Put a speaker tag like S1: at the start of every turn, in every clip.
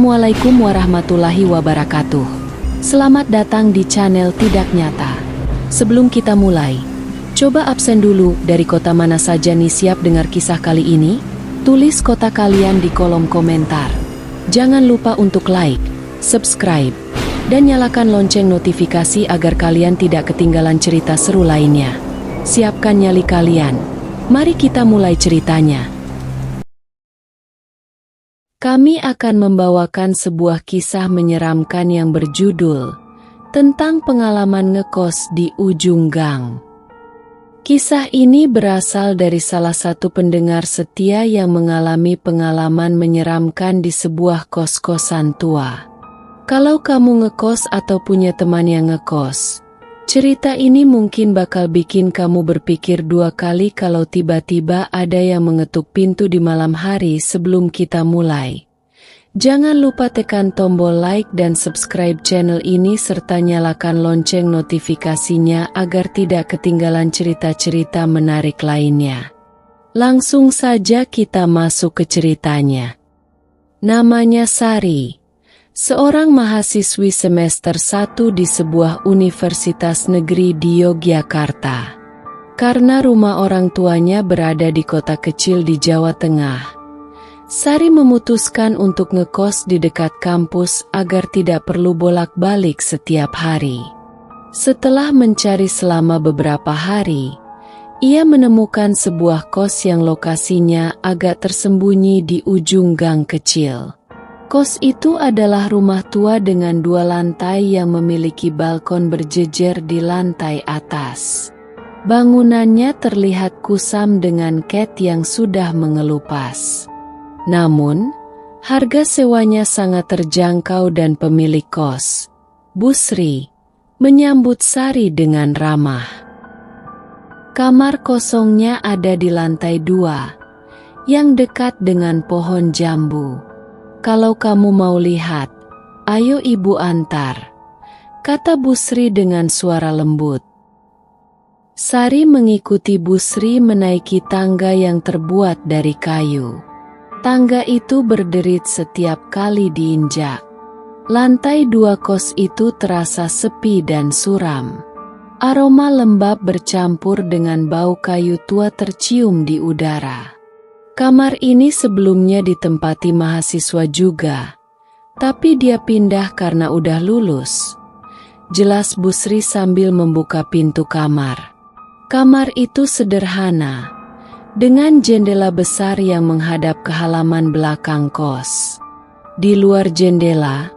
S1: Assalamualaikum warahmatullahi wabarakatuh. Selamat datang di channel Tidak Nyata. Sebelum kita mulai, coba absen dulu dari kota mana saja nih siap dengar kisah kali ini? Tulis kota kalian di kolom komentar. Jangan lupa untuk like, subscribe, dan nyalakan lonceng notifikasi agar kalian tidak ketinggalan cerita seru lainnya. Siapkan nyali kalian. Mari kita mulai ceritanya. Kami akan membawakan sebuah kisah menyeramkan yang berjudul tentang pengalaman ngekos di ujung gang. Kisah ini berasal dari salah satu pendengar setia yang mengalami pengalaman menyeramkan di sebuah kos-kosan tua. Kalau kamu ngekos atau punya teman yang ngekos, cerita ini mungkin bakal bikin kamu berpikir dua kali kalau tiba-tiba ada yang mengetuk pintu di malam hari. Sebelum kita mulai, jangan lupa tekan tombol like dan subscribe channel ini serta nyalakan lonceng notifikasinya agar tidak ketinggalan cerita-cerita menarik lainnya. Langsung saja kita masuk ke ceritanya. Namanya Sari, seorang mahasiswi semester 1 di sebuah universitas negeri di Yogyakarta. Karena rumah orang tuanya berada di kota kecil di Jawa Tengah, Sari memutuskan untuk ngekos di dekat kampus agar tidak perlu bolak-balik setiap hari. Setelah mencari selama beberapa hari, ia menemukan sebuah kos yang lokasinya agak tersembunyi di ujung gang kecil. Kos itu adalah rumah tua dengan 2 lantai yang memiliki balkon berjejer di lantai atas. Bangunannya terlihat kusam dengan cat yang sudah mengelupas. Namun, harga sewanya sangat terjangkau dan pemilik kos, Busri, menyambut Sari dengan ramah. Kamar kosongnya ada di lantai 2, yang dekat dengan pohon jambu. Kalau kamu mau lihat, ayo ibu antar, kata Busri dengan suara lembut. Sari mengikuti Busri menaiki tangga yang terbuat dari kayu. Tangga itu berderit setiap kali diinjak. Lantai 2 kos itu terasa sepi dan suram. Aroma lembab bercampur dengan bau kayu tua tercium di udara. Kamar ini sebelumnya ditempati mahasiswa juga, tapi dia pindah karena udah lulus. Jelas Busri sambil membuka pintu kamar. Kamar itu sederhana, dengan jendela besar yang menghadap ke halaman belakang kos. Di luar jendela,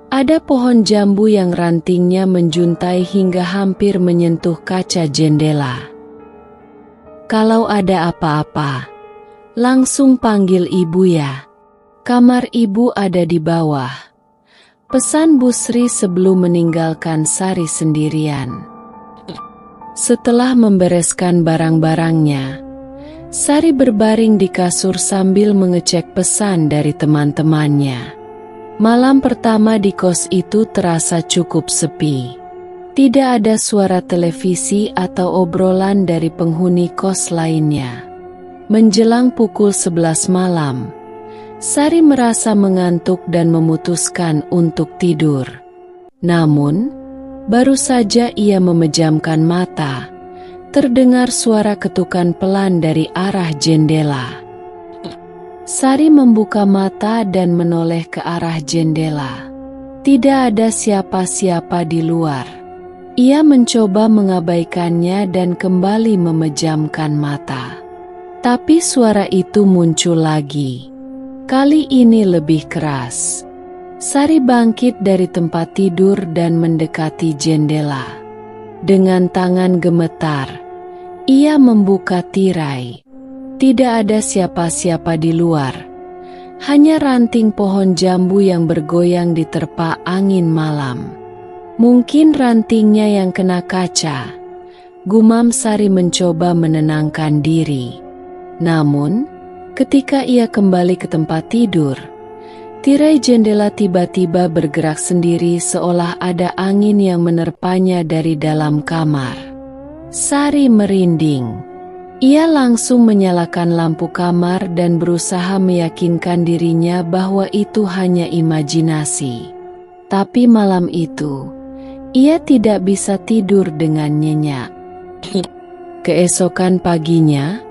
S1: ada pohon jambu yang rantingnya menjuntai hingga hampir menyentuh kaca jendela. Kalau ada apa-apa, langsung panggil ibu ya. Kamar ibu ada di bawah, pesan Busri sebelum meninggalkan Sari sendirian. Setelah membereskan barang-barangnya, Sari berbaring di kasur sambil mengecek pesan dari teman-temannya. Malam pertama di kos itu terasa cukup sepi. Tidak ada suara televisi atau obrolan dari penghuni kos lainnya. Menjelang pukul 11 malam, Sari merasa mengantuk dan memutuskan untuk tidur. Namun, baru saja ia memejamkan mata, terdengar suara ketukan pelan dari arah jendela. Sari membuka mata dan menoleh ke arah jendela. Tidak ada siapa-siapa di luar. Ia mencoba mengabaikannya dan kembali memejamkan mata. Tapi suara itu muncul lagi. Kali ini lebih keras. Sari bangkit dari tempat tidur dan mendekati jendela. Dengan tangan gemetar, ia membuka tirai. Tidak ada siapa-siapa di luar. Hanya ranting pohon jambu yang bergoyang diterpa angin malam. Mungkin rantingnya yang kena kaca. Gumam Sari mencoba menenangkan diri. Namun, ketika ia kembali ke tempat tidur, tirai jendela tiba-tiba bergerak sendiri seolah ada angin yang menerpanya dari dalam kamar. Sari merinding. Ia langsung menyalakan lampu kamar dan berusaha meyakinkan dirinya bahwa itu hanya imajinasi. Tapi malam itu, ia tidak bisa tidur dengan nyenyak. Keesokan paginya,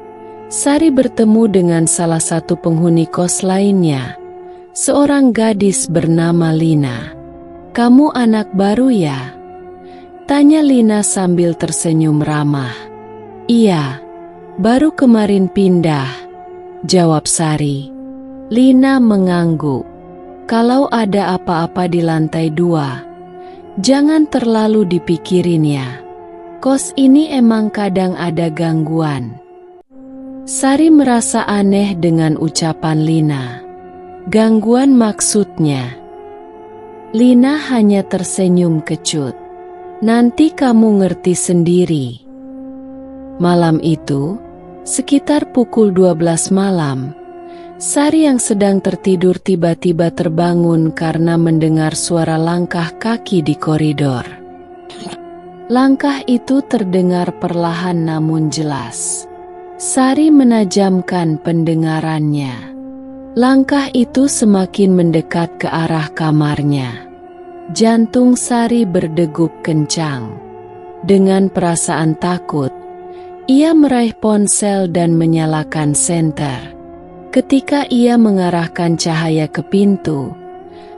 S1: Sari bertemu dengan salah satu penghuni kos lainnya, seorang gadis bernama Lina. "Kamu anak baru ya?" tanya Lina sambil tersenyum ramah. "Iya, baru kemarin pindah," jawab Sari. Lina mengangguk. "Kalau ada apa-apa di lantai 2, jangan terlalu dipikirin ya. Kos ini emang kadang ada gangguan." Sari merasa aneh dengan ucapan Lina. Gangguan maksudnya? Lina hanya tersenyum kecut. "Nanti kamu ngerti sendiri." Malam itu, sekitar pukul 12 malam, Sari yang sedang tertidur tiba-tiba terbangun karena mendengar suara langkah kaki di koridor. Langkah itu terdengar perlahan namun jelas. Sari menajamkan pendengarannya. Langkah itu semakin mendekat ke arah kamarnya. Jantung Sari berdegup kencang. Dengan perasaan takut, ia meraih ponsel dan menyalakan senter. Ketika ia mengarahkan cahaya ke pintu,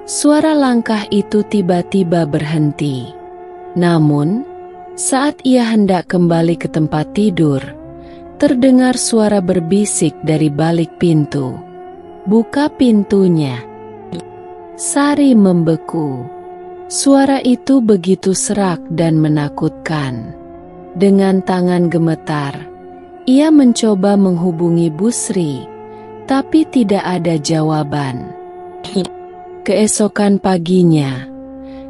S1: suara langkah itu tiba-tiba berhenti. Namun, saat ia hendak kembali ke tempat tidur, terdengar suara berbisik dari balik pintu. "Buka pintunya." Sari membeku. Suara itu begitu serak dan menakutkan. Dengan tangan gemetar, ia mencoba menghubungi Busri, tapi tidak ada jawaban. Keesokan paginya,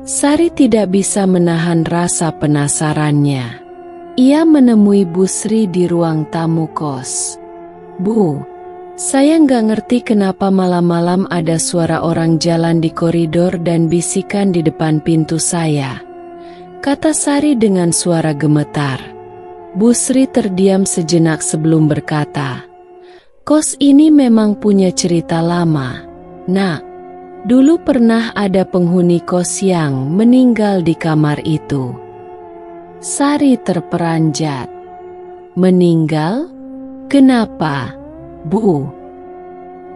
S1: Sari tidak bisa menahan rasa penasarannya. Ia menemui Busri di ruang tamu kos. "Bu, saya nggak ngerti kenapa malam-malam ada suara orang jalan di koridor dan bisikan di depan pintu saya," kata Sari dengan suara gemetar. Busri terdiam sejenak sebelum berkata, "Kos ini memang punya cerita lama, Nak. Dulu pernah ada penghuni kos yang meninggal di kamar itu." Sari terperanjat. "Meninggal? Kenapa, Bu?"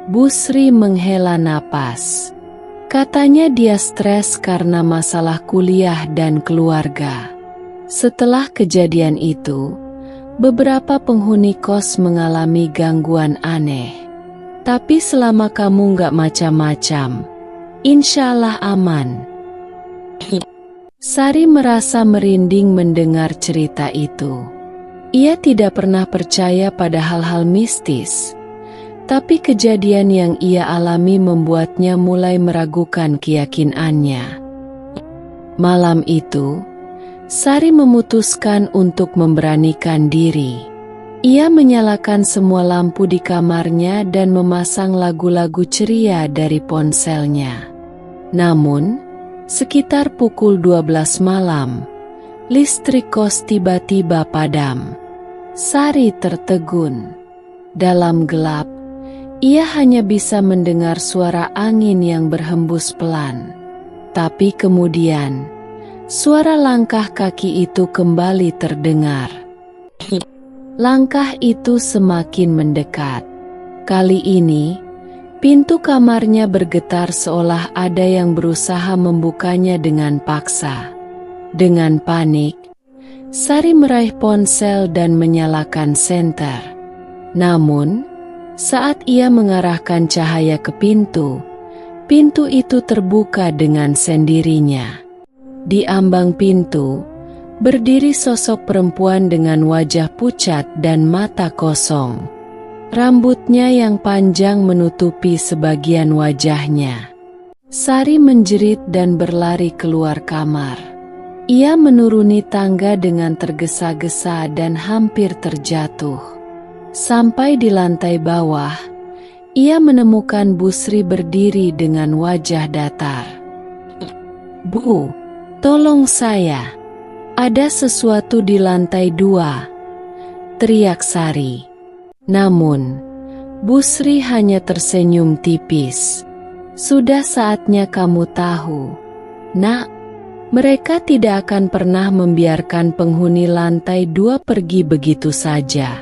S1: Busri menghela napas. Katanya dia stres karena masalah kuliah dan keluarga. Setelah kejadian itu, beberapa penghuni kos mengalami gangguan aneh. Tapi selama kamu nggak macam-macam, insya Allah aman. Sari merasa merinding mendengar cerita itu. Ia tidak pernah percaya pada hal-hal mistis, tapi kejadian yang ia alami membuatnya mulai meragukan keyakinannya. Malam itu, Sari memutuskan untuk memberanikan diri. Ia menyalakan semua lampu di kamarnya dan memasang lagu-lagu ceria dari ponselnya. Namun, sekitar pukul 12 malam, listrik kos tiba-tiba padam. Sari tertegun. Dalam gelap, ia hanya bisa mendengar suara angin yang berhembus pelan. Tapi kemudian, suara langkah kaki itu kembali terdengar. Langkah itu semakin mendekat. Kali ini, pintu kamarnya bergetar seolah ada yang berusaha membukanya dengan paksa. Dengan panik, Sari meraih ponsel dan menyalakan senter. Namun, saat ia mengarahkan cahaya ke pintu, pintu itu terbuka dengan sendirinya. Di ambang pintu, berdiri sosok perempuan dengan wajah pucat dan mata kosong. Rambutnya yang panjang menutupi sebagian wajahnya. Sari menjerit dan berlari keluar kamar. Ia menuruni tangga dengan tergesa-gesa dan hampir terjatuh. Sampai di lantai bawah, ia menemukan Busri berdiri dengan wajah datar. "Bu, tolong saya. Ada sesuatu di lantai 2. teriak Sari. Namun, Bu Sri hanya tersenyum tipis. Sudah saatnya kamu tahu, Nak. Mereka tidak akan pernah membiarkan penghuni lantai 2 pergi begitu saja.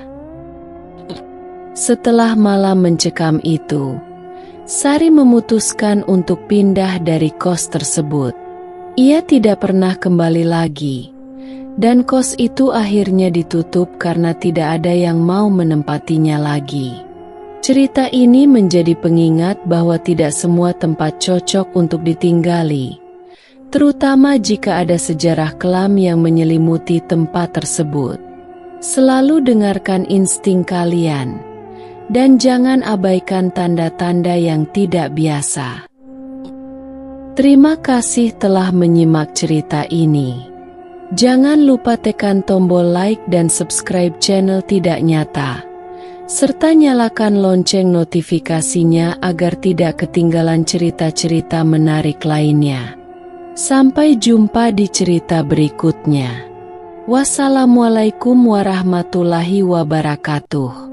S1: Setelah malam mencekam itu, Sari memutuskan untuk pindah dari kos tersebut. Ia tidak pernah kembali lagi, dan kos itu akhirnya ditutup karena tidak ada yang mau menempatinya lagi. Cerita ini menjadi pengingat bahwa tidak semua tempat cocok untuk ditinggali, terutama jika ada sejarah kelam yang menyelimuti tempat tersebut. Selalu dengarkan insting kalian, dan jangan abaikan tanda-tanda yang tidak biasa. Terima kasih telah menyimak cerita ini. Jangan lupa tekan tombol like dan subscribe channel Tidak Nyata, serta nyalakan lonceng notifikasinya agar tidak ketinggalan cerita-cerita menarik lainnya. Sampai jumpa di cerita berikutnya. Wassalamualaikum warahmatullahi wabarakatuh.